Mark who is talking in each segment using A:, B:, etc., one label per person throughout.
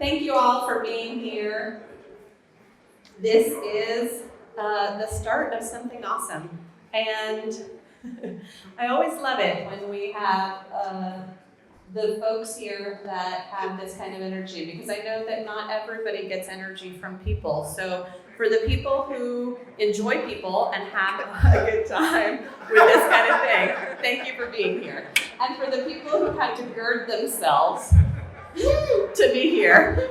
A: Thank you all for being here. This is the start of something awesome. And I always love it when we have the folks here that have this kind of energy, because I know that not everybody gets energy from people. So for the people who enjoy people and have a good time with this kind of thing, thank you for being here. And for the people who had to gird themselves to be here,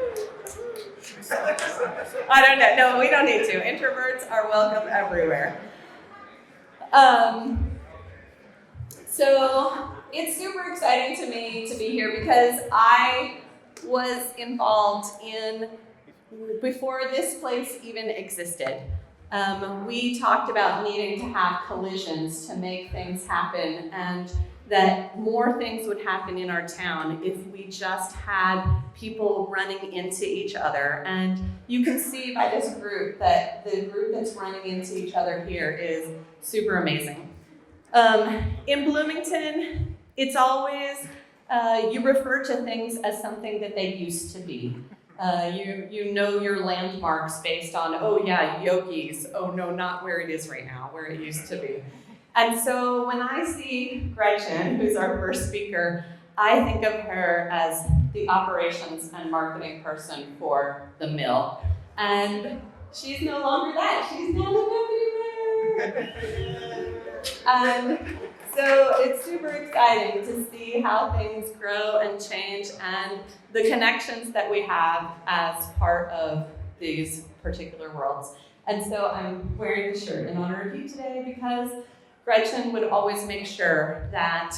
A: I don't know. No, we don't need to. Introverts are welcome everywhere. So it's super exciting to me to be here because I was involved in, before this place even existed, we talked about needing to have collisions to make things happen, and that more things would happen in our town if we just had people running into each other. And you can see by this group that the group that's running into each other here is super amazing. In Bloomington, it's always, you refer to things as something that they used to be. You know your landmarks based on, oh yeah, Yogi's, oh no, not where it is right now, where it used to be. And so when I see Gretchen, who's our first speaker, I think of her as the operations and marketing person for the mill. And she's no longer that, she's now the deputy mayor. And so it's super exciting to see how things grow and change and the connections that we have as part of these particular worlds. And so I'm wearing the shirt in honor of you today because Gretchen would always make sure that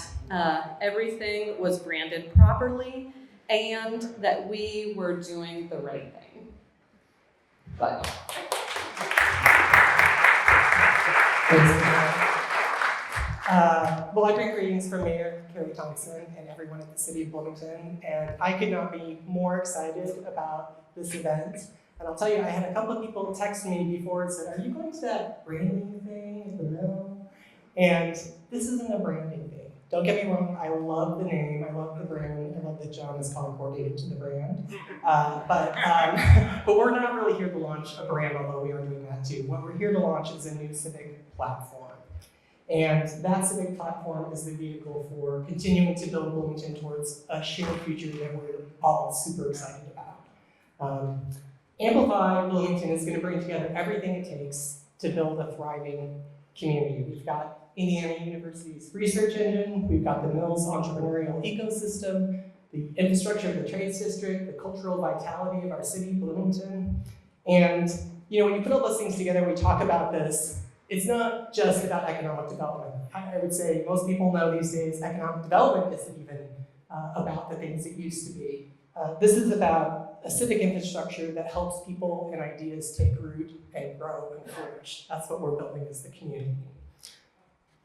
A: everything was branded properly and that we were doing the right thing. But.
B: Well, I bring greetings from Mayor Carrie Thompson and everyone at the City of Bloomington, and I could not be more excited about this event. And I'll tell you, I had a couple of people text me before and said, are you going to that branding thing at the mill? And this isn't a branding thing. Don't get me wrong, I love the name, I love the brand, I love that John is color coordinated to the brand. But we're not really here to launch a brand, although we are doing that too. What we're here to launch is a new civic platform. And that civic platform is the vehicle for continuing to build Bloomington towards a shared future that we're all super excited about. Amplify Bloomington is going to bring together everything it takes to build a thriving community. We've got Indiana University's research engine, we've got the mill's entrepreneurial ecosystem, the infrastructure of the trades district, the cultural vitality of our city, Bloomington. And when you put all those things together, we talk about this. It's not just about economic development. I would say most people know these days economic development isn't even about the things it used to be. This is about a civic infrastructure that helps people and ideas take root and grow and flourish. That's what we're building as the community.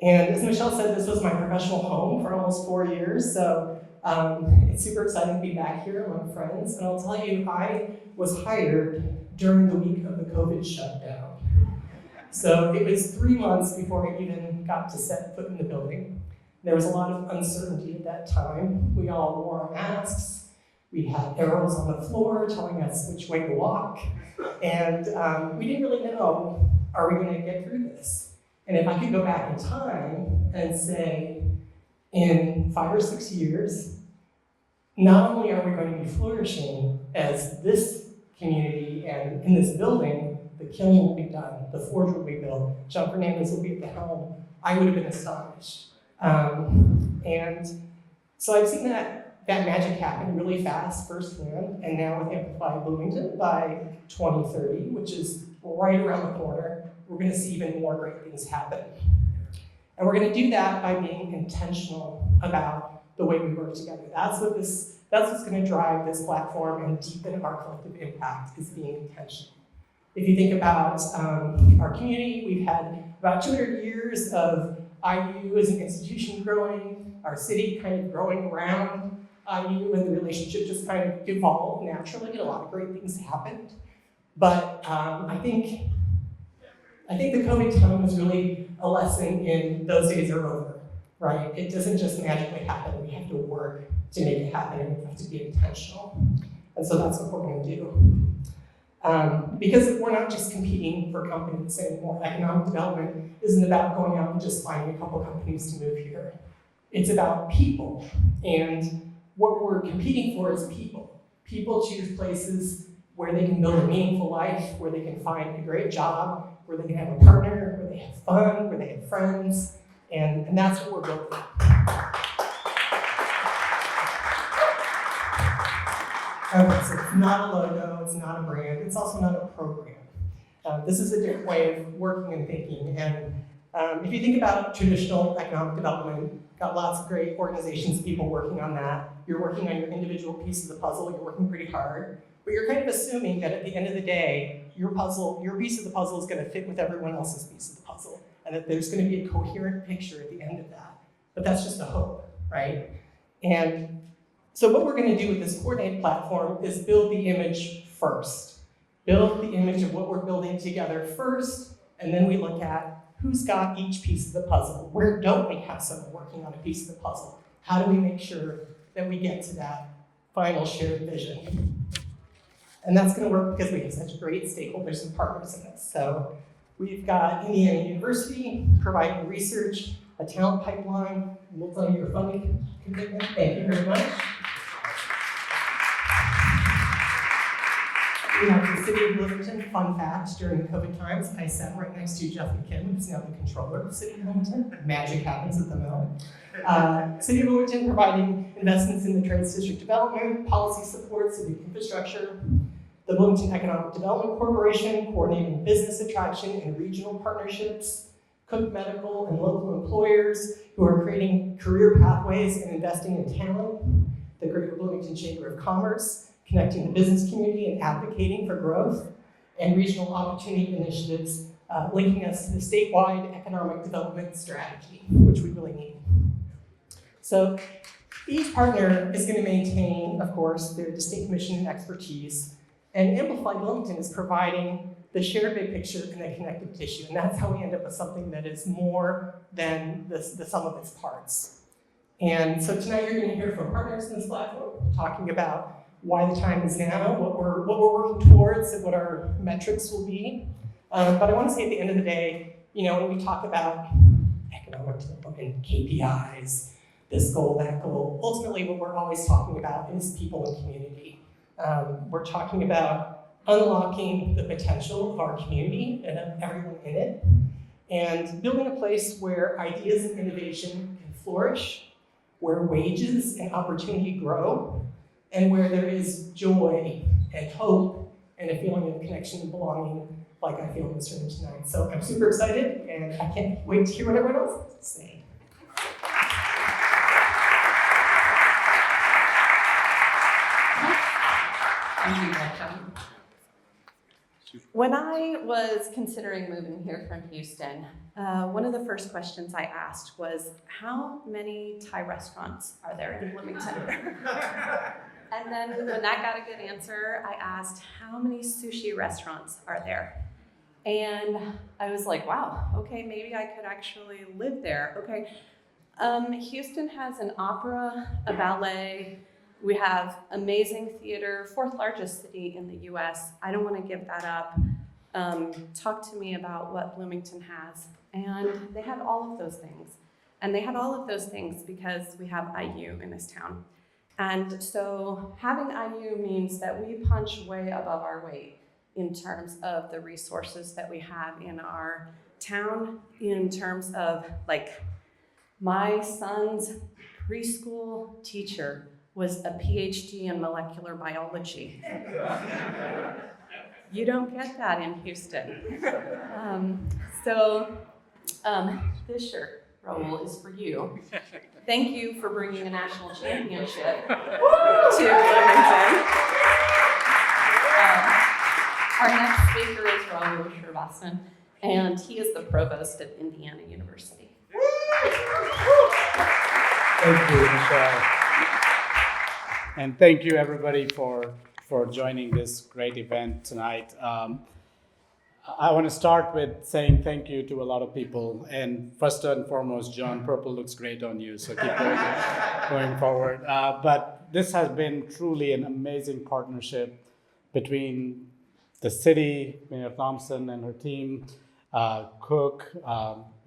B: And as Michelle said, this was my professional home for almost 4 years, so it's super exciting to be back here among friends. And I'll tell you, I was hired during the week of the COVID shutdown. So it was 3 months before I even got to set foot in the building. There was a lot of uncertainty at that time. We all wore our masks. We had arrows on the floor telling us which way to walk. And we didn't really know, are we going to get through this? And if I could go back in time and say, in 5 or 6 years, not only are we going to be flourishing as this community and in this building, the kiln will be done, the forge will be built, John Fernandez will be at the helm, I would have been astonished. And so I've seen that magic happen really fast firsthand, and now with Amplify Bloomington by 2030, which is right around the corner, we're going to see even more great things happen. And we're going to do that by being intentional about the way we work together. That's what's going to drive this platform and deepen our collective impact, is being intentional. If you think about our community, we've had about 200 years of IU as an institution growing, our city kind of growing around IU, and the relationship just kind of evolved naturally, and a lot of great things happened. But I think the COVID time was really a lesson in those days are over, right? It doesn't just magically happen. We have to work to make it happen, and we have to be intentional. And so that's what we're going to do. Because we're not just competing for companies anymore. Economic development isn't about going out and just finding a couple companies to move here. It's about people. And what we're competing for is people. People choose places where they can build a meaningful life, where they can find a great job, where they can have a partner, where they have fun, where they have friends, and that's what we're building. Okay, so it's not a logo, it's not a brand, it's also not a program. This is a different way of working and thinking, and if you think about traditional economic development, got lots of great organizations and people working on that. You're working on your individual piece of the puzzle, you're working pretty hard, but you're kind of assuming that at the end of the day, your piece of the puzzle is going to fit with everyone else's piece of the puzzle, and that there's going to be a coherent picture at the end of that. But that's just a hope, right? And so what we're going to do with this coordinate platform is build the image first. Build the image of what we're building together first, and then we look at who's got each piece of the puzzle. Where don't we have someone working on a piece of the puzzle? How do we make sure that we get to that final shared vision? And that's going to work because we have such great stakeholders and partners in this. So we've got Indiana University providing research, a talent pipeline, multi-year funding commitment. Thank you very much. We have the City of Bloomington. Fun fact, during COVID times, I sat right next to Jeff McKim, who's now the controller of the City of Bloomington. Magic happens at the moment. City of Bloomington providing investments in the Trades District development, policy support, civic infrastructure. The Bloomington Economic Development Corporation coordinating business attraction and regional partnerships. Cook Medical and local employers who are creating career pathways and investing in talent. The Greater Bloomington Chamber of Commerce, connecting the business community and advocating for growth, and regional opportunity initiatives linking us to the statewide economic development strategy, which we really need. So each partner is going to maintain, of course, their distinct mission and expertise, and Amplify Bloomington is providing the shared big picture and the connective tissue, and that's how we end up with something that is more than the sum of its parts. And so tonight you're going to hear from partners in this platform talking about why the time is now, what we're working towards, and what our metrics will be. But I want to say at the end of the day, when we talk about economic development, KPIs, this goal, that goal, ultimately what we're always talking about is people and community. We're talking about unlocking the potential of our community and of everyone in it, and building a place where ideas and innovation can flourish, where wages and opportunity grow, and where there is joy and hope and a feeling of connection and belonging like I feel in this room tonight. So I'm super excited, and I can't wait to hear what everyone else has to say.
A: Thank you, Gretchen. When I was considering moving here from Houston, one of the first questions I asked was, how many Thai restaurants are there in Bloomington? And then when that got a good answer, I asked, how many sushi restaurants are there? And I was like, wow, okay, maybe I could actually live there. Okay, Houston has an opera, a ballet. We have amazing theater, fourth largest city in the US. I don't want to give that up. Talk to me about what Bloomington has. And they had all of those things. And they had all of those things because we have IU in this town. And so having IU means that we punch way above our weight in terms of the resources that we have in our town, in terms of, like, my son's preschool teacher was a PhD in molecular biology. You don't get that in Houston. This shirt, Raul, is for you. Thank you for bringing a national championship to Bloomington. Our next speaker is Raul Srinivasan, and he is the provost of Indiana University.
C: Thank you, Michelle. And thank you, everybody, for joining this great event tonight. I want to start with saying thank you to a lot of people. And first and foremost, John, purple looks great on you, so keep going forward. But this has been truly an amazing partnership between the city, Mayor Thompson and her team, Cook,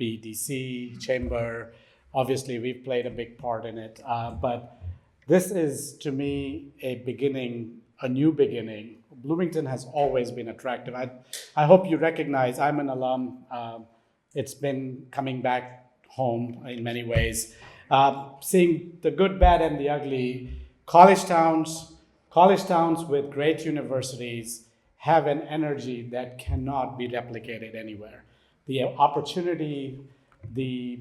C: BDC, Chamber. Obviously, we've played a big part in it. But this is, to me, a beginning, a new beginning. Bloomington has always been attractive. I hope you recognize I'm an alum. It's been coming back home in many ways. Seeing the good, bad, and the ugly, college towns with great universities have an energy that cannot be replicated anywhere. The opportunity, the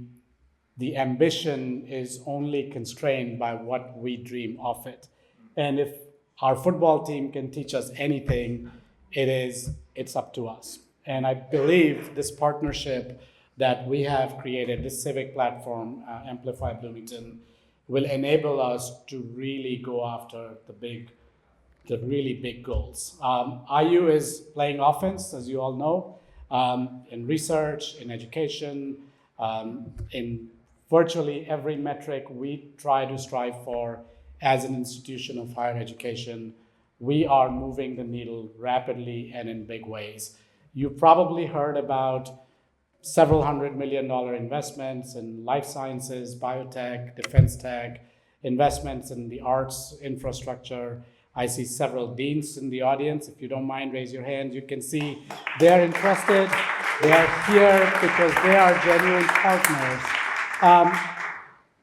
C: ambition is only constrained by what we dream of it. And if our football team can teach us anything, it's up to us. And I believe this partnership that we have created, this civic platform, Amplify Bloomington, will enable us to really go after the really big goals. IU is playing offense, as you all know, in research, in education, in virtually every metric we try to strive for as an institution of higher education. We are moving the needle rapidly and in big ways. You've probably heard about several $100 million investments in life sciences, biotech, defense tech, investments in the arts infrastructure. I see several deans in the audience. If you don't mind, raise your hand. You can see they're interested. They are here because they are genuine partners.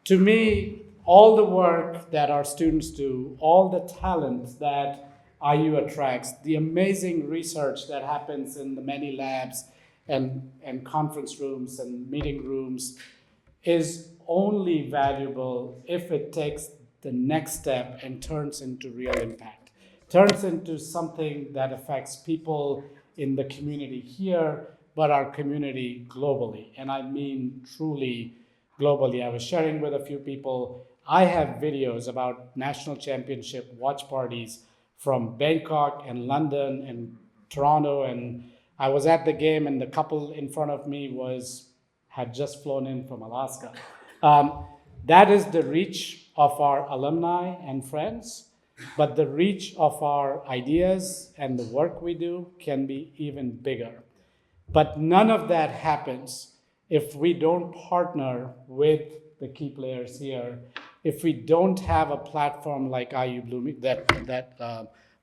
C: To me, all the work that our students do, all the talent that IU attracts, the amazing research that happens in the many labs and conference rooms and meeting rooms is only valuable if it takes the next step and turns into real impact, turns into something that affects people in the community here, but our community globally. And I mean truly globally. I was sharing with a few people, I have videos about national championship watch parties from Bangkok and London and Toronto, and I was at the game and the couple in front of me had just flown in from Alaska. That is the reach of our alumni and friends, but the reach of our ideas and the work we do can be even bigger. But none of that happens if we don't partner with the key players here, if we don't have a platform like IU Bloomington,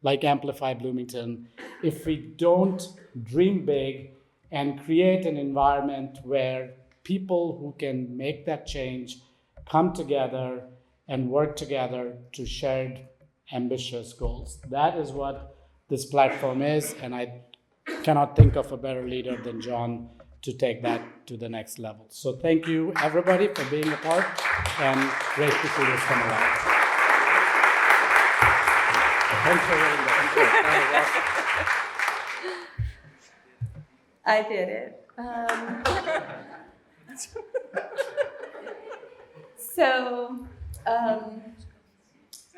C: like Amplify Bloomington, if we don't dream big and create an environment where people who can make that change come together and work together to shared ambitious goals. That is what this platform is, and I cannot think of a better leader than John to take that to the next level. So thank you, everybody, for being a part, and great to see this come alive. Thanks for reading that.
A: I did it.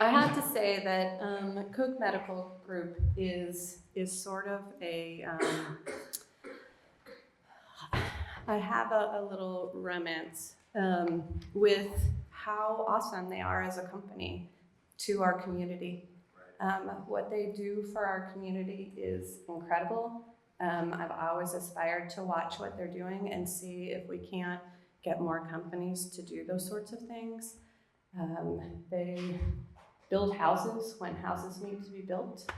A: I have to say that Cook Medical Group is sort of a. I have a little romance with how awesome they are as a company to our community. What they do for our community is incredible. I've always aspired to watch what they're doing and see if we can't get more companies to do those sorts of things. They build houses when houses need to be built.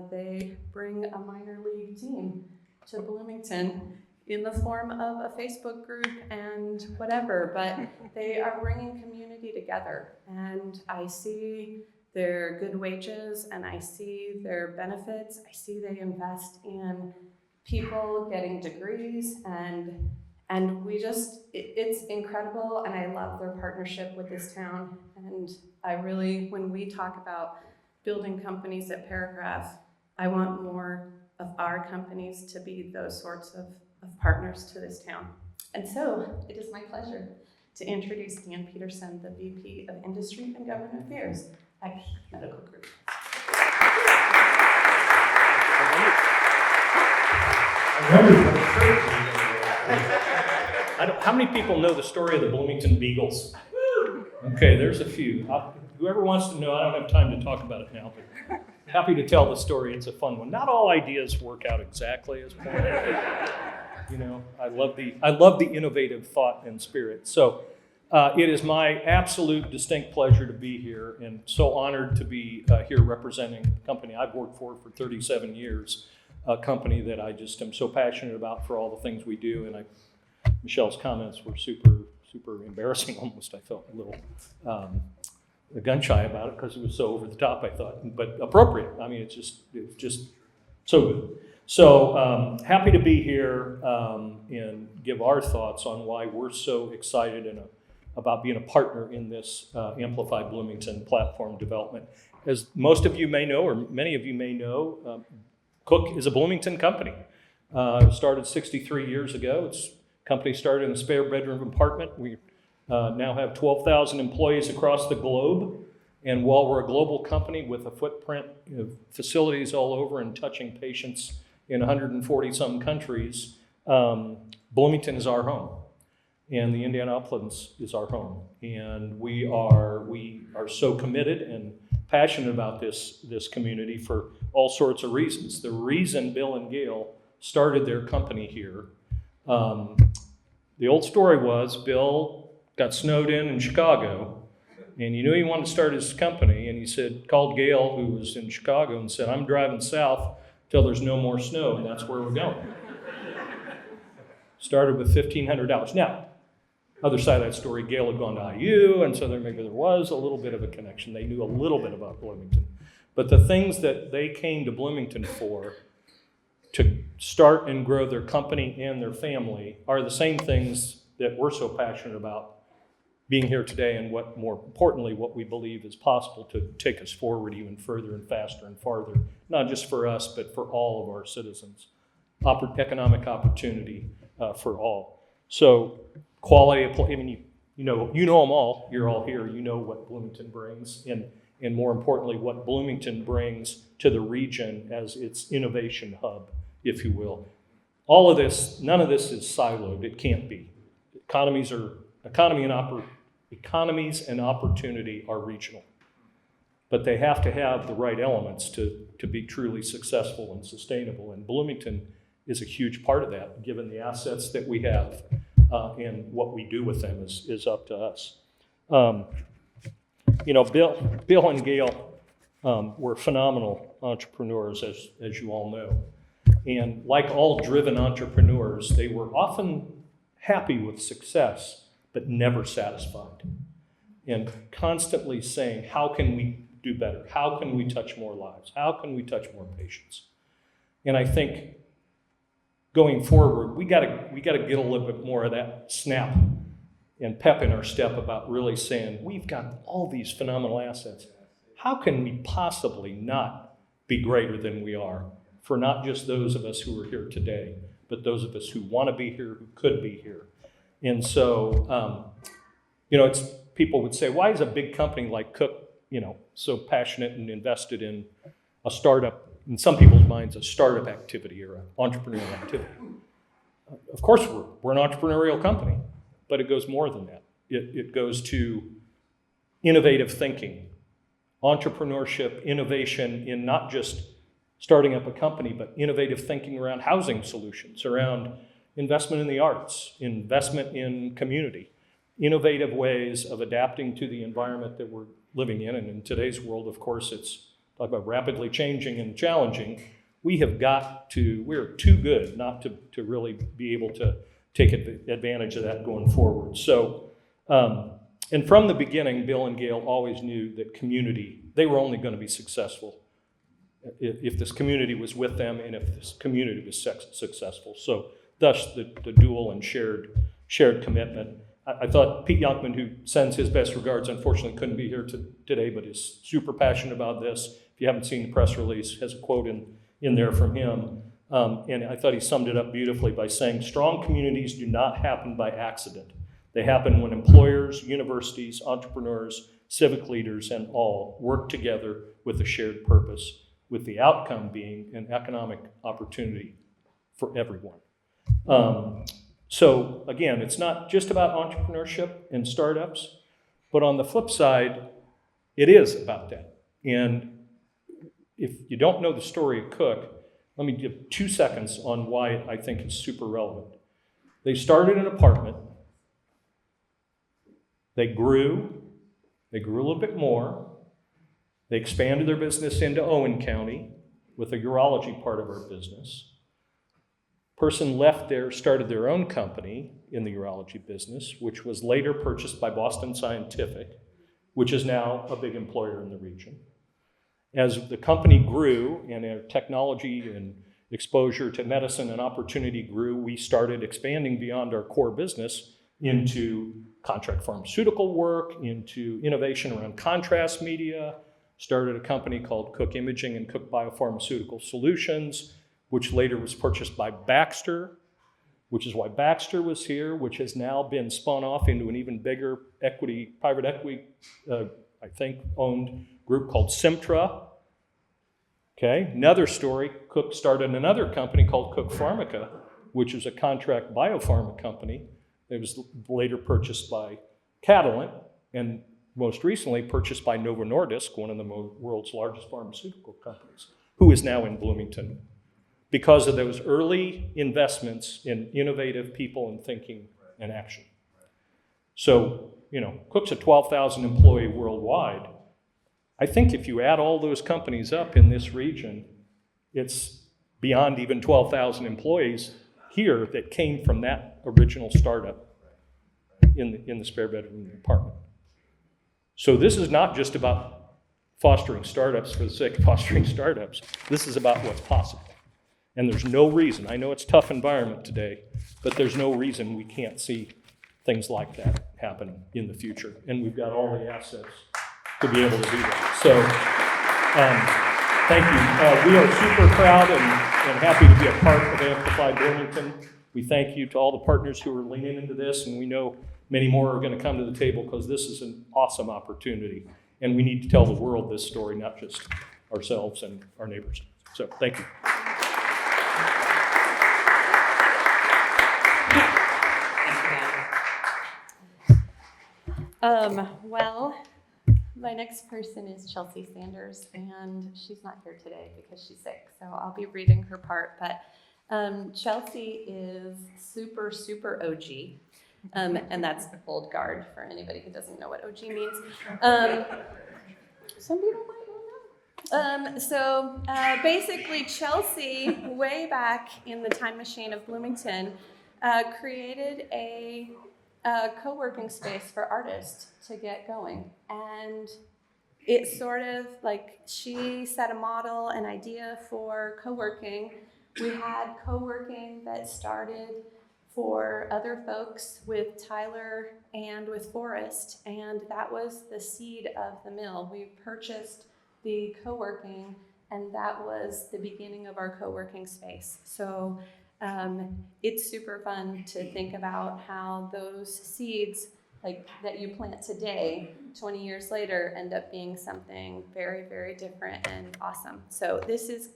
A: They bring a minor league team to Bloomington in the form of a Facebook group and whatever, but they are bringing community together. And I see their good wages and I see their benefits. I see they invest in people getting degrees and we just, it's incredible, and I love their partnership with this town. And I really, when we talk about building companies at Paragraph, I want more of our companies to be those sorts of partners to this town. And so it is my pleasure to introduce Dan Peterson, the VP of Industry and Government Affairs at Medical Group.
D: How many people know the story of the Bloomington Beagles? Okay, there's a few. whoever wants to know, I don't have time to talk about it now, but happy to tell the story. It's a fun one. Not all ideas work out exactly as planned. You know, I love the innovative thought and spirit. So it is my absolute distinct pleasure to be here, and so honored to be here representing the company I've worked for 37 years, a company that I just am so passionate about for all the things we do. And Michelle's comments were super embarrassing almost. I felt a little gun shy about it because it was so over the top, I thought, but appropriate. I mean, it's just so good. So happy to be here and give our thoughts on why we're so excited about being a partner in this Amplify Bloomington platform development. As most of you may know, or many of you may know, Cook is a Bloomington company. Started 63 years ago. It's a company started in a spare bedroom apartment. We now have 12,000 employees across the globe. And while we're a global company with a footprint of facilities all over and touching patients in 140 some countries, Bloomington is our home, and the Indiana Uplands is our home. And we are so committed and passionate about this community for all sorts of reasons. The reason Bill and Gail started their company here, the old story was Bill got snowed in Chicago, and he knew he wanted to start his company, and he called Gail, who was in Chicago, and said, "I'm driving south till there's no more snow, and that's where we're going." Started with $1,500. Now, other side of that story, Gail had gone to IU, and so maybe there was a little bit of a connection. They knew a little bit about Bloomington. But the things that they came to Bloomington for, to start and grow their company and their family, are the same things that we're so passionate about being here today, and what, more importantly, what we believe is possible to take us forward even further and faster and farther, not just for us, but for all of our citizens. Economic opportunity for all. So quality of, I mean, you know them all. You're all here. You know what Bloomington brings, and more importantly, what Bloomington brings to the region as its innovation hub, if you will. All of this, none of this is siloed. It can't be. Economies and opportunity are regional, but they have to have the right elements to be truly successful and sustainable. And Bloomington is a huge part of that, given the assets that we have, and what we do with them is up to us. You know, Bill and Gail were phenomenal entrepreneurs, as you all know. And like all driven entrepreneurs, they were often happy with success, but never satisfied. And constantly saying, how can we do better? How can we touch more lives? How can we touch more patients? And I think going forward, we gotta get a little bit more of that snap and pep in our step about really saying, we've got all these phenomenal assets. How can we possibly not be greater than we are for not just those of us who are here today, but those of us who want to be here, who could be here? And so, you know, people would say, why is a big company like Cook, you know, so passionate and invested in a startup, in some people's minds, a startup activity or an entrepreneurial activity? Of course, we're an entrepreneurial company, but it goes more than that. It goes to innovative thinking, entrepreneurship, innovation in not just starting up a company, but innovative thinking around housing solutions, around investment in the arts, investment in community, innovative ways of adapting to the environment that we're living in. And in today's world, of course, it's talk about rapidly changing and challenging. We're too good not to really be able to take advantage of that going forward. So, and from the beginning, Bill and Gail always knew that community, they were only going to be successful if this community was with them and if this community was successful. So thus the dual and shared commitment. I thought Pete Youngman, who sends his best regards, unfortunately couldn't be here today, but is super passionate about this. If you haven't seen the press release, has a quote in there from him. And I thought he summed it up beautifully by saying, strong communities do not happen by accident. They happen when employers, universities, entrepreneurs, civic leaders, and all work together with a shared purpose, with the outcome being an economic opportunity for everyone. So again, it's not just about entrepreneurship and startups, but on the flip side, It is about that. And if you don't know the story of Cook, let me give 2 seconds on why I think it's super relevant. They started an apartment. They grew a little bit more. They expanded their business into Owen County with a urology part of our business. Person left there, started their own company in the urology business, which was later purchased by Boston Scientific, which is now a big employer in the region. As the company grew and our technology and exposure to medicine and opportunity grew, we started expanding beyond our core business into contract pharmaceutical work, into innovation around contrast media, started a company called Cook Imaging and Cook Biopharmaceutical Solutions, which later was purchased by Baxter, which is why Baxter was here, which has now been spun off into an even bigger private equity, I think, owned group called Simtra. Okay, another story, Cook started another company called Cook Pharmica, which was a contract biopharma company. It was later purchased by Catalent, and most recently purchased by Novo Nordisk, one of the world's largest pharmaceutical companies, who is now in Bloomington, because of those early investments in innovative people and thinking and action. So, Cook's a 12,000 employee worldwide. I think if you add all those companies up in this region, it's beyond even 12,000 employees here that came from that original startup in the spare bedroom apartment. So this is not just about fostering startups for the sake of fostering startups. This is about what's possible. And there's no reason, I know it's a tough environment today, but there's no reason we can't see things like that happen in the future. And we've got all the assets to be able to do that. So thank you. We are super proud and happy to be a part of Amplify Bloomington. We thank you to all the partners who are leaning into this, and we know many more are going to come to the table because this is an awesome opportunity. And we need to tell the world this story, not just ourselves and our neighbors. So thank you.
A: Well, my next person is Chelsea Sanders, and she's not here today because she's sick, so I'll be reading her part. But Chelsea is super, super OG, and that's old guard for anybody who doesn't know what OG means. Some people might not know. So basically, Chelsea, way back in the time machine of Bloomington, created a co-working space for artists to get going. And it's sort of like she set a model, an idea for co-working. We had co-working that started for other folks with Tyler and with Forrest, and that was the seed of the mill. We purchased the co-working, and that was the beginning of our co-working space. So it's super fun to think about how those seeds like that you plant today, 20 years later, end up being something very, very different and awesome. So this is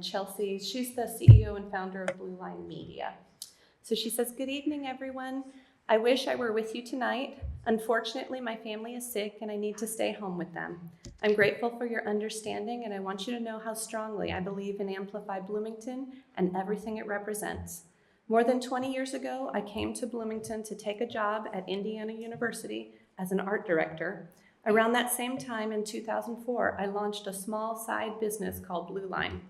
A: Chelsea. She's the CEO and founder of Blue Line Media. So she says, "Good evening, everyone. I wish I were with you tonight. Unfortunately, my family is sick and I need to stay home with them. I'm grateful for your understanding, and I want you to know how strongly I believe in Amplify Bloomington and everything it represents. More than 20 years ago, I came to Bloomington to take a job at Indiana University as an art director. Around that same time in 2004, I launched a small side business called Blue Line.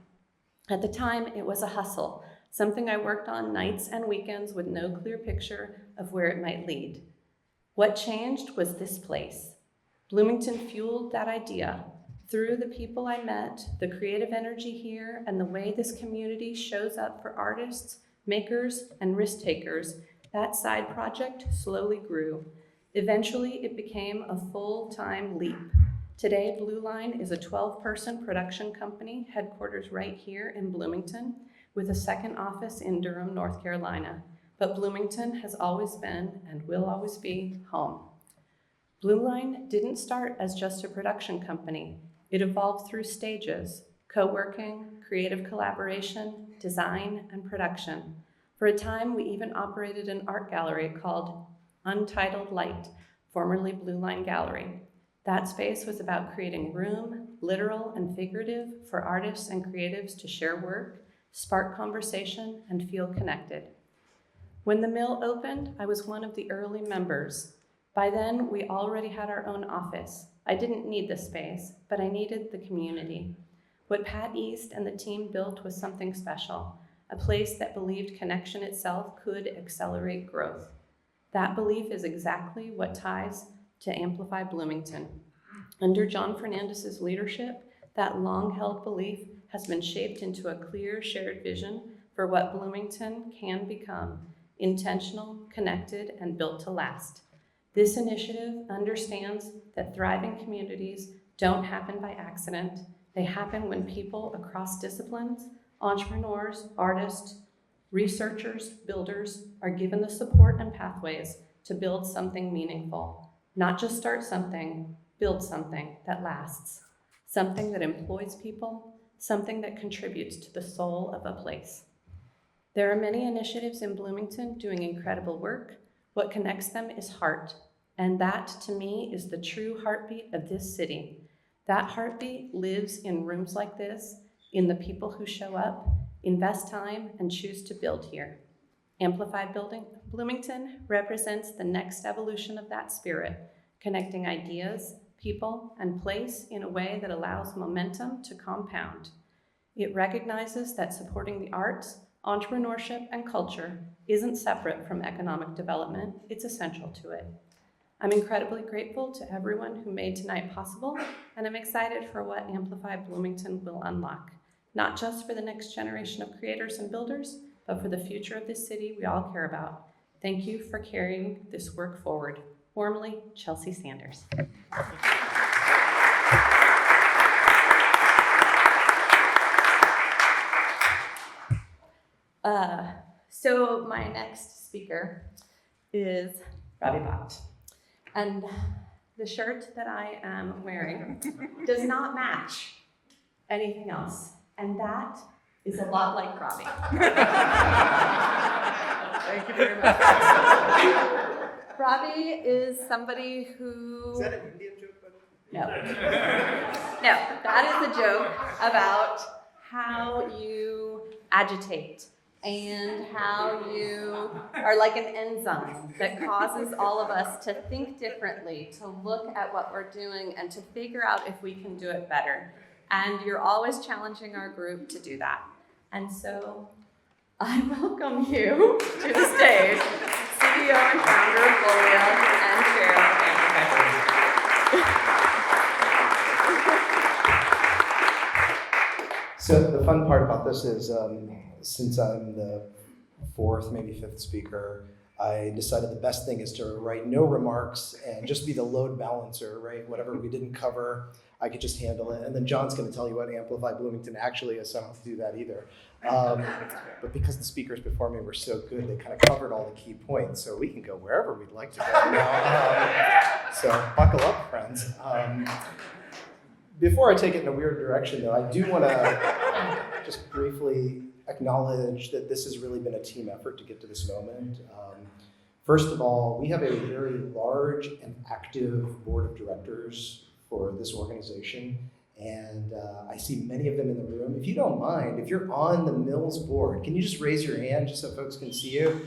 A: At the time, it was a hustle, something I worked on nights and weekends with no clear picture of where it might lead. What changed was this place. Bloomington fueled that idea. Through the people I met, the creative energy here, and the way this community shows up for artists, makers, and risk takers, that side project slowly grew. Eventually, it became a full-time leap. Today, Blue Line is a 12-person production company, headquarters right here in Bloomington, with a second office in Durham, North Carolina. But Bloomington has always been, and will always be, home. Blue Line didn't start as just a production company. It evolved through stages: co-working, creative collaboration, design, and production. For a time, we even operated an art gallery called Untitled Light, formerly Blue Line Gallery. That space was about creating room, literal and figurative, for artists and creatives to share work, spark conversation, and feel connected. When the mill opened, I was one of the early members. By then, we already had our own office. I didn't need the space, but I needed the community. What Pat East and the team built was something special, a place that believed connection itself could accelerate growth. That belief is exactly what ties to Amplify Bloomington. Under John Fernandez's leadership, that long-held belief has been shaped into a clear shared vision for what Bloomington can become: intentional, connected, and built to last. This initiative understands that thriving communities don't happen by accident. They happen when people across disciplines, entrepreneurs, artists, researchers, builders, are given the support and pathways to build something meaningful. Not just start something, build something that lasts. Something that employs people, something that contributes to the soul of a place. There are many initiatives in Bloomington doing incredible work. What connects them is heart, and that, to me, is the true heartbeat of this city. That heartbeat lives in rooms like this, in the people who show up, invest time, and choose to build here. Amplify Bloomington represents the next evolution of that spirit, connecting ideas, people, and place in a way that allows momentum to compound. It recognizes that supporting the arts, entrepreneurship, and culture isn't separate from economic development, it's essential to it. I'm incredibly grateful to everyone who made tonight possible, and I'm excited for what Amplify Bloomington will unlock, not just for the next generation of creators and builders, but for the future of this city we all care about. Thank you for carrying this work forward. Warmly, Chelsea Sanders. So my next speaker is Robbie Bott. And the shirt that I am wearing does not match anything else. And that is a lot like Robbie. Thank you very much. Robbie is somebody who...
B: Is that an Indian joke, by the way?
A: No. No, that is a joke about how you agitate and how you are like an enzyme that causes all of us to think differently, to look at what we're doing and to figure out if we can do it better. And you're always challenging our group to do that. And so I welcome you to the stage, CEO and founder of Folia and chair of Amplify.
E: So the fun part about this is, since I'm the fourth, maybe fifth speaker, I decided the best thing is to write no remarks and just be the load balancer, right? Whatever we didn't cover, I could just handle it. And then John's going to tell you what Amplify Bloomington actually is, so I don't have to do that either. But because the speakers before me were so good, they kind of covered all the key points, so we can go wherever we'd like to go now. So buckle up, friends. Before I take it in a weird direction, though, I do want to just briefly acknowledge that this has really been a team effort to get to this moment. First of all, we have a very large and active board of directors for this organization, and I see many of them in the room. If you don't mind, if you're on the Mills board, can you just raise your hand just so folks can see you?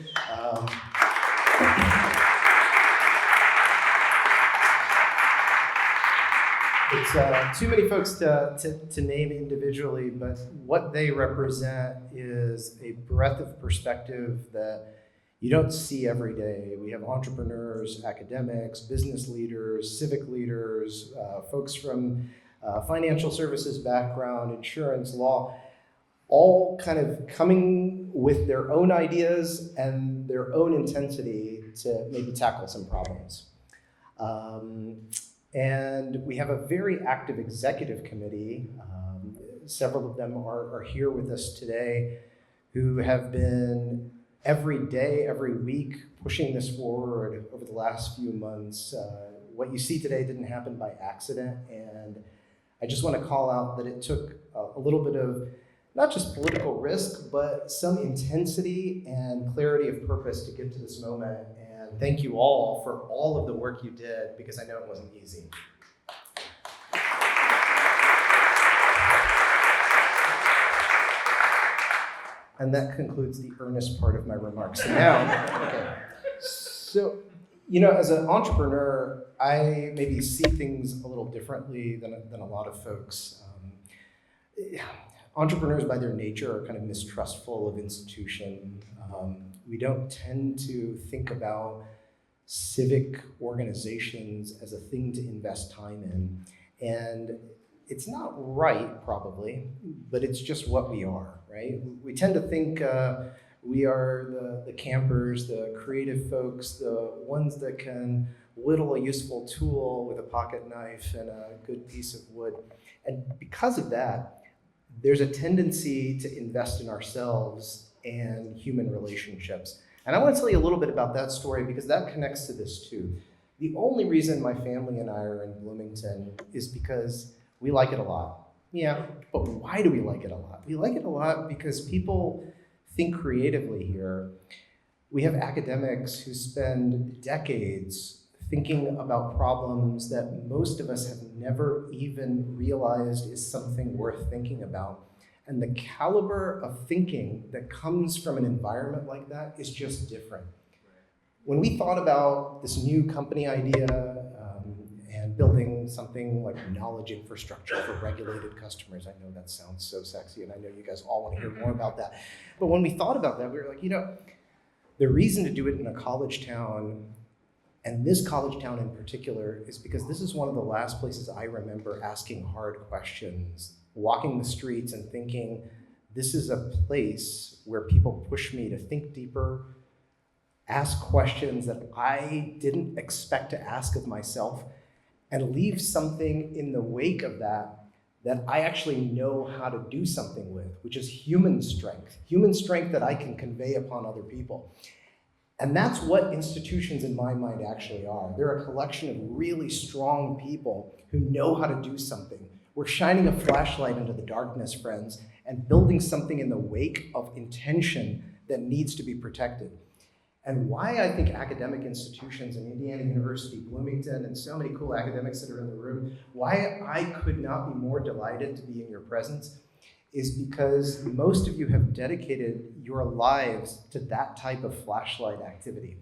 E: It's too many folks to name individually, but what they represent is a breadth of perspective that you don't see every day. We have entrepreneurs, academics, business leaders, civic leaders, folks from financial services background, insurance, law, all kind of coming with their own ideas and their own intensity to maybe tackle some problems. And we have a very active executive committee. Several of them are here with us today who have been every day, every week, pushing this forward over the last few months. What you see today didn't happen by accident, and I just want to call out that it took a little bit of not just political risk, but some intensity and clarity of purpose to get to this moment. And thank you all for all of the work you did, because I know it wasn't easy. And that concludes the earnest part of my remarks. So now, okay. So, as an entrepreneur, I maybe see things a little differently than a lot of folks. Entrepreneurs by their nature are kind of mistrustful of institution. We don't tend to think about civic organizations as a thing to invest time in. And it's not right, probably, but it's just what we are, right? We tend to think we are the campers, the creative folks, the ones that can whittle a useful tool with a pocket knife and a good piece of wood. And because of that, there's a tendency to invest in ourselves and human relationships. And I want to tell you a little bit about that story because that connects to this too. The only reason my family and I are in Bloomington is because we like it a lot. Yeah, but why do we like it a lot? We like it a lot because people think creatively here. We have academics who spend decades thinking about problems that most of us have never even realized is something worth thinking about. And the caliber of thinking that comes from an environment like that is just different. When we thought about this new company idea and building something like knowledge infrastructure for regulated customers, I know that sounds so sexy and I know you guys all want to hear more about that. But when we thought about that, we were like, the reason to do it in a college town, and this college town in particular, is because this is one of the last places I remember asking hard questions, walking the streets and thinking, this is a place where people push me to think deeper, ask questions that I didn't expect to ask of myself, and leave something in the wake of that I actually know how to do something with, which is human strength that I can convey upon other people. And that's what institutions in my mind actually are. They're a collection of really strong people who know how to do something. We're shining a flashlight into the darkness, friends, and building something in the wake of intention that needs to be protected. And why I think academic institutions in Indiana University, Bloomington, and so many cool academics that are in the room, why I could not be more delighted to be in your presence is because most of you have dedicated your lives to that type of flashlight activity.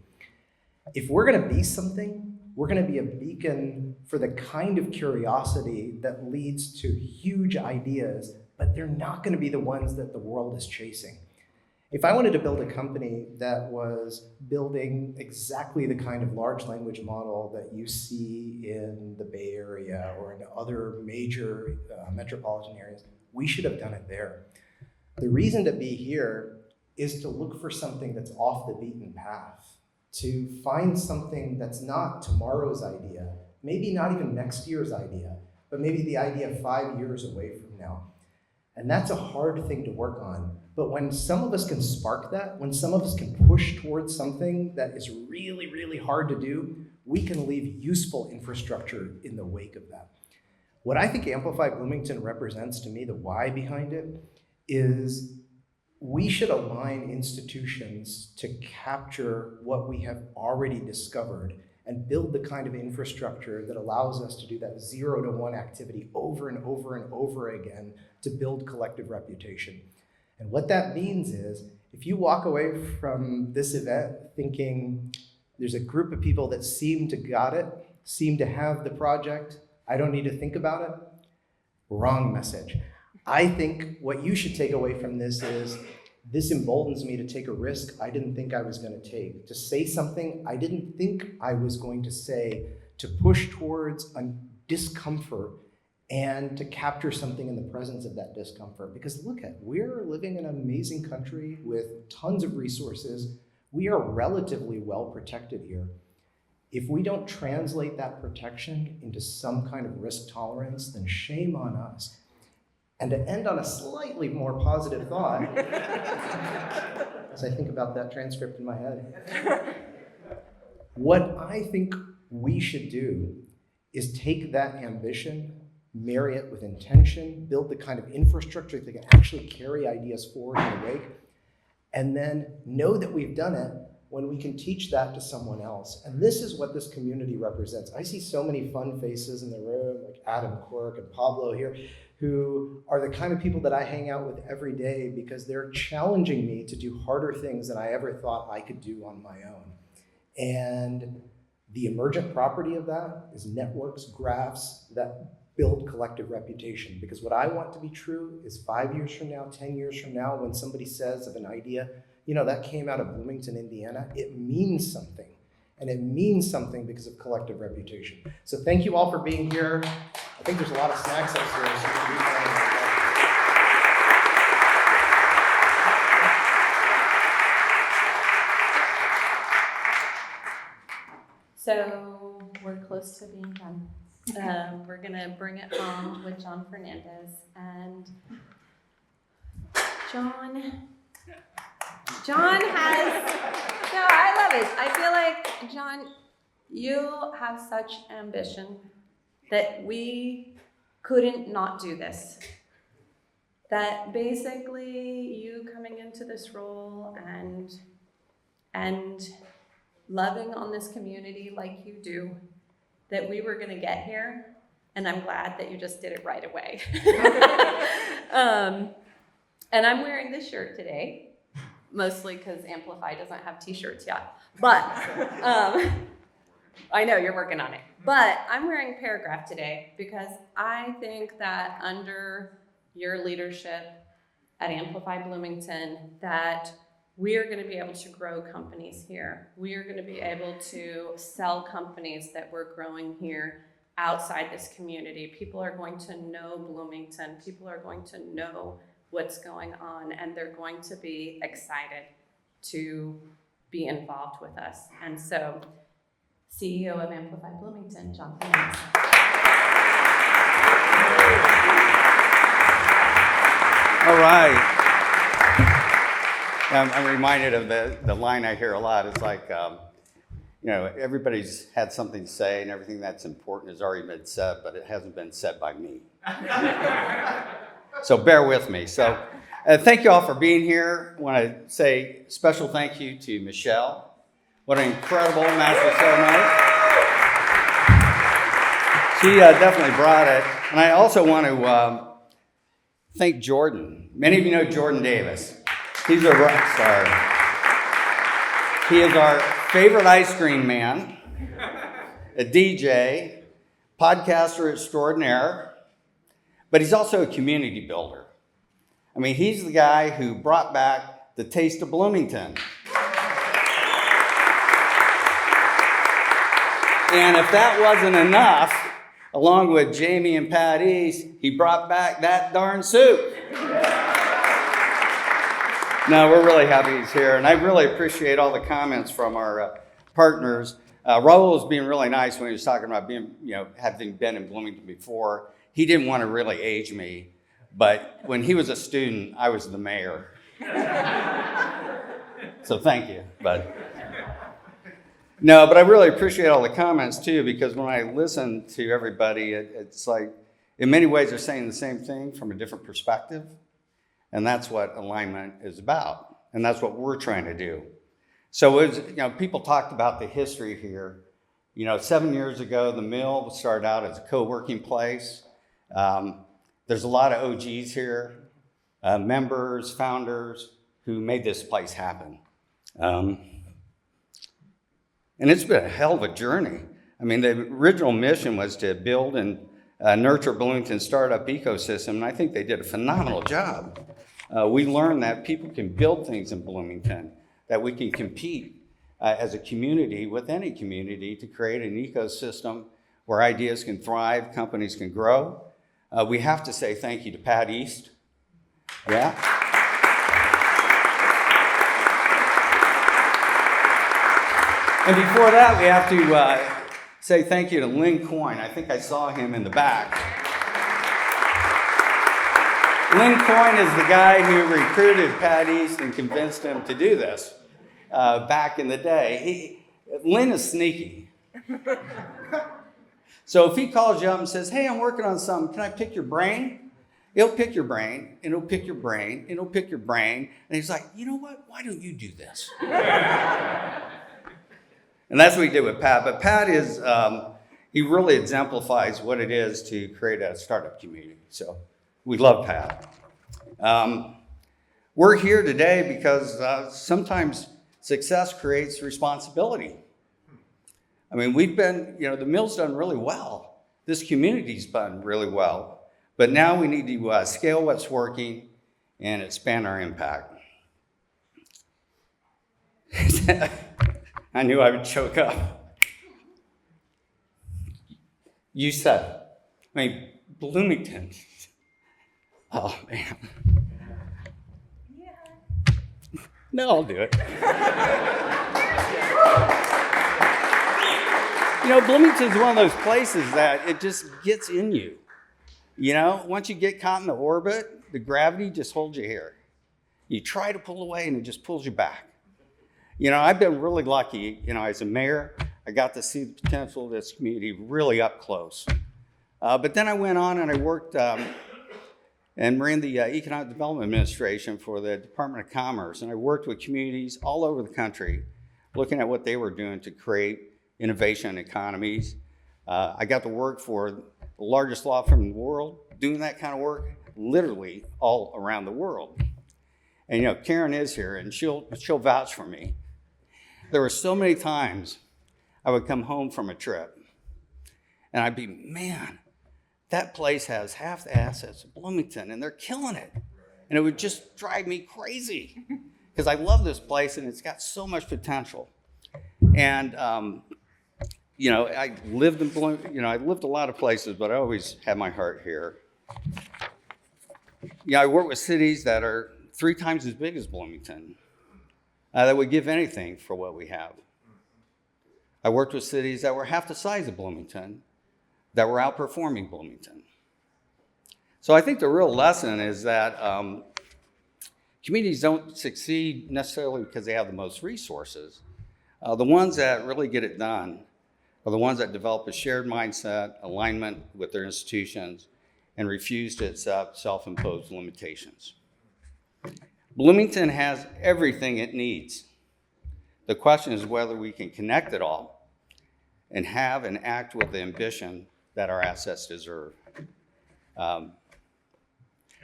E: If we're gonna be something, we're gonna be a beacon for the kind of curiosity that leads to huge ideas, but they're not gonna be the ones that the world is chasing. If I wanted to build a company that was building exactly the kind of large language model that you see in the Bay Area or in other major metropolitan areas, we should have done it there. The reason to be here is to look for something that's off the beaten path, to find something that's not tomorrow's idea, maybe not even next year's idea, but maybe the idea 5 years away from now. And that's a hard thing to work on. But when some of us can spark that, when some of us can push towards something that is really, really hard to do, we can leave useful infrastructure in the wake of that. What I think Amplify Bloomington represents to me, the why behind it, is we should align institutions to capture what we have already discovered and build the kind of infrastructure that allows us to do that 0 to 1 activity over and over and over again to build collective reputation. And what that means is, if you walk away from this event thinking there's a group of people that seem to got it, seem to have the project, I don't need to think about it, wrong message. I think what you should take away from this is, this emboldens me to take a risk I didn't think I was going to take, to say something I didn't think I was going to say, to push towards a discomfort and to capture something in the presence of that discomfort. Because look we're living in an amazing country with tons of resources. We are relatively well protected here. If we don't translate that protection into some kind of risk tolerance, then shame on us. And to end on a slightly more positive thought, as I think about that transcript in my head, what I think we should do is take that ambition, marry it with intention, build the kind of infrastructure that can actually carry ideas forward in the wake, and then know that we've done it when we can teach that to someone else. And this is what this community represents. I see so many fun faces in the room, like Adam Quirk and Pablo here, who are the kind of people that I hang out with every day because they're challenging me to do harder things than I ever thought I could do on my own. And the emergent property of that is networks, graphs that build collective reputation. Because what I want to be true is 5 years from now, 10 years from now, when somebody says of an idea, you know, that came out of Bloomington, Indiana, it means something. And it means something because of collective reputation. So thank you all for being here. I think there's a lot of snacks upstairs.
A: So we're close to being done. We're gonna bring it home with John Fernandez and John has, no, I love it. I feel like, John, you have such ambition that we couldn't not do this. That basically you coming into this role and loving on this community like you do, that we were gonna get here, and I'm glad that you just did it right away. And I'm wearing this shirt today, mostly because Amplify doesn't have t-shirts yet. But I know you're working on it. But I'm wearing Paragraph today because I think that under your leadership at Amplify Bloomington, that we are going to be able to grow companies here. We are going to be able to sell companies that we're growing here outside this community. People are going to know Bloomington. People are going to know what's going on, and they're going to be excited to be involved with us. And so, CEO of Amplify Bloomington, John Fernandez.
F: All right. I'm reminded of the line I hear a lot. It's like, everybody's had something to say, and everything that's important has already been said, but it hasn't been said by me. So bear with me. So thank you all for being here. I want to say special thank you to Michelle. What an incredible master ceremony. She definitely brought it. And I also want to thank Jordan. Many of you know Jordan Davis. He's a rock star. He is our favorite ice cream man, a DJ, podcaster extraordinaire, but he's also a community builder. I mean, he's the guy who brought back the Taste of Bloomington. And if that wasn't enough, along with Jamie and Pat East, he brought back that darn soup. No, we're really happy he's here, and I really appreciate all the comments from our partners. Raul was being really nice when he was talking about being, having been in Bloomington before. He didn't want to really age me, but when he was a student, I was the mayor. So thank you. But I really appreciate all the comments too, because when I listen to everybody, it's like, in many ways, they're saying the same thing from a different perspective. And that's what alignment is about. And that's what we're trying to do. So people talked about the history here. 7 years ago, the mill started out as a co-working place. There's a lot of OGs here, members, founders who made this place happen. And it's been a hell of a journey. I mean, the original mission was to build and nurture Bloomington's startup ecosystem, and I think they did a phenomenal job. We learned that people can build things in Bloomington, that we can compete as a community with any community to create an ecosystem where ideas can thrive, companies can grow. We have to say thank you to Pat East. Yeah. And before that, we have to say thank you to Lynn Coyne. I think I saw him in the back. Lynn Coyne is the guy who recruited Pat East and convinced him to do this back in the day. Lynn is sneaky. So if he calls you up and says, hey, I'm working on something, can I pick your brain? He'll pick your brain, and he'll pick your brain, and he'll pick your brain. And he's like, you know what? Why don't you do this? And that's what we did with Pat. But Pat he really exemplifies what it is to create a startup community. So We love Pat. We're here today because sometimes success creates responsibility. I mean, the mill's done really well. This community's done really well. But now we need to scale what's working and expand our impact. I knew I would choke up. You said, Bloomington. Oh, man. Yeah. No, I'll do it. Bloomington's one of those places that it just gets in you. Once you get caught in the orbit, the gravity just holds you here. You try to pull away and it just pulls you back. I've been really lucky, as a mayor, I got to see the potential of this community really up close. But then I went on and I worked and ran the Economic Development Administration for the Department of Commerce. And I worked with communities all over the country, looking at what they were doing to create innovation economies. I got to work for the largest law firm in the world, doing that kind of work literally all around the world. And Karen is here and she'll vouch for me. There were so many times I would come home from a trip and I'd be, man, that place has half the assets of Bloomington and they're killing it. And it would just drive me crazy because I love this place and it's got so much potential. And, I lived in Bloomington, I lived a lot of places, but I always had my heart here. I work with cities that are 3 times as big as Bloomington, that would give anything for what we have. I worked with cities that were half the size of Bloomington, that were outperforming Bloomington. So I think the real lesson is that communities don't succeed necessarily because they have the most resources. The ones that really get it done are the ones that develop a shared mindset, alignment with their institutions, and refuse to accept self-imposed limitations. Bloomington has everything it needs. The question is whether we can connect it all and have and act with the ambition that our assets deserve.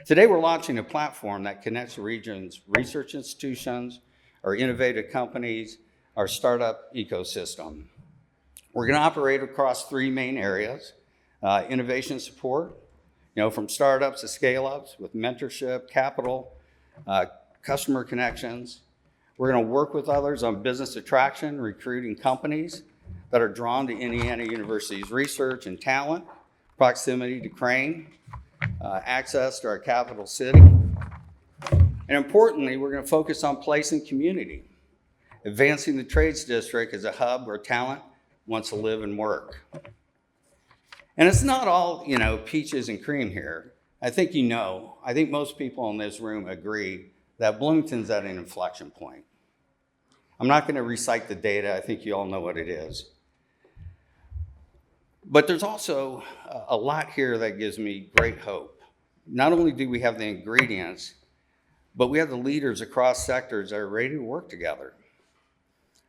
F: Today we're launching a platform that connects the region's research institutions, our innovative companies, our startup ecosystem. We're going to operate across 3 main areas: innovation support, from startups to scale-ups with mentorship, capital, customer connections. We're going to work with others on business attraction, recruiting companies that are drawn to Indiana University's research and talent, proximity to Crane, access to our capital city. And importantly, we're going to focus on place and community, advancing the trades district as a hub where talent wants to live and work. And it's not all, peaches and cream here. I think most people in this room agree that Bloomington's at an inflection point. I'm not going to recite the data. I think you all know what it is. But there's also a lot here that gives me great hope. Not only do we have the ingredients, but we have the leaders across sectors that are ready to work together.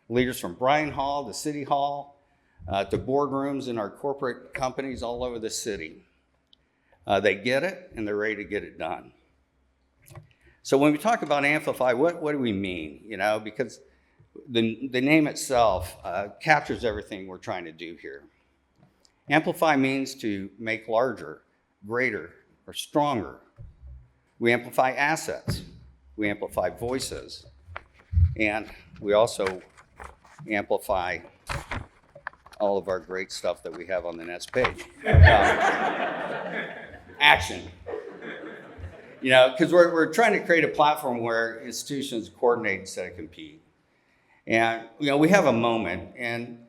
F: Leaders from Bryan Hall to City Hall, to boardrooms in our corporate companies all over the city. They get it and they're ready to get it done. So when we talk about Amplify, what do we mean? Because the name itself captures everything we're trying to do here. Amplify means to make larger, greater, or stronger. We amplify assets. We amplify voices. And we also amplify all of our great stuff that we have on the next page. Action. Because we're trying to create a platform where institutions coordinate instead of compete. And, we have a moment, and,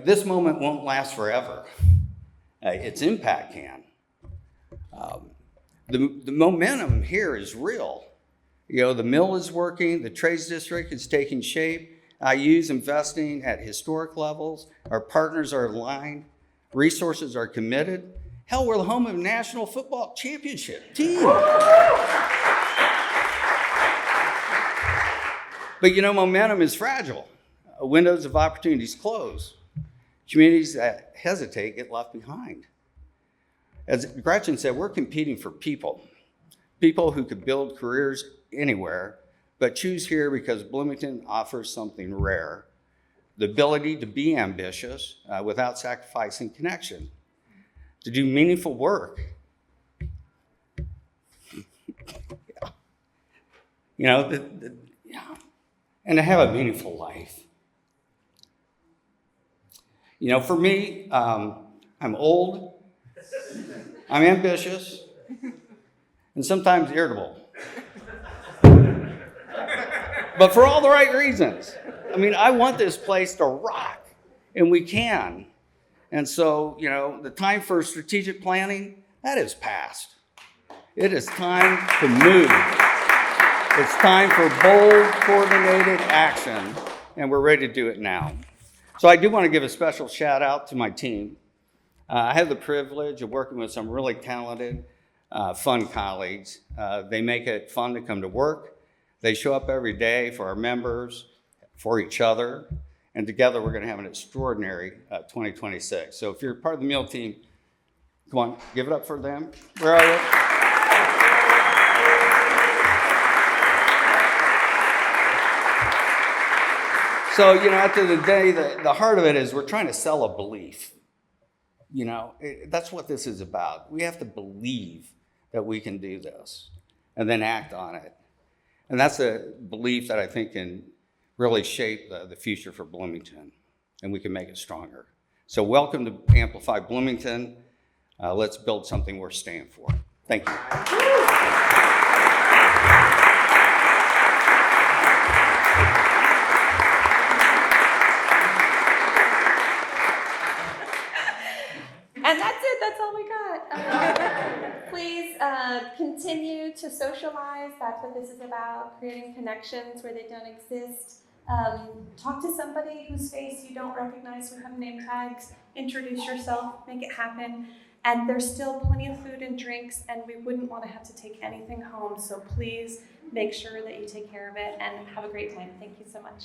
F: this moment won't last forever. Its impact can. The momentum here is real. The mill is working, the trades district is taking shape, IU's investing at historic levels, our partners are aligned, resources are committed. Hell, we're the home of a national football championship team. But momentum is fragile. Windows of opportunities close. Communities that hesitate get left behind. As Gretchen said, we're competing for people who could build careers anywhere, but choose here because Bloomington offers something rare: the ability to be ambitious without sacrificing connection, to do meaningful work. You know, and to have a meaningful life. You know, for me, I'm old, I'm ambitious, and sometimes irritable. But for all the right reasons. I mean, I want this place to rock, and we can. And so, you know, the time for strategic planning, that is past. It is time to move. It's time for bold, coordinated action, and we're ready to do it now. So I do want to give a special shout out to my team. I have the privilege of working with some really talented, fun colleagues. They make it fun to come to work. They show up every day for our members, for each other, and together we're going to have an extraordinary 2026. So if you're part of the meal team, come on, give it up for them. Where are you? So, you know, at the end of the day, the heart of it is we're trying to sell a belief. You know, that's what this is about. We have to believe that we can do this and then act on it. And that's a belief that I think can really shape the future for Bloomington, and we can make it stronger. So welcome to Amplify Bloomington. Let's build something worth staying for. Thank you.
A: And that's it, that's all we got. Please continue to socialize. That's what this is about, creating connections where they don't exist. Talk to somebody whose face you don't recognize who have name tags. Introduce yourself, make it happen. And there's still plenty of food and drinks, and we wouldn't want to have to take anything home. So please make sure that you take care of it and have a great time. Thank you so much.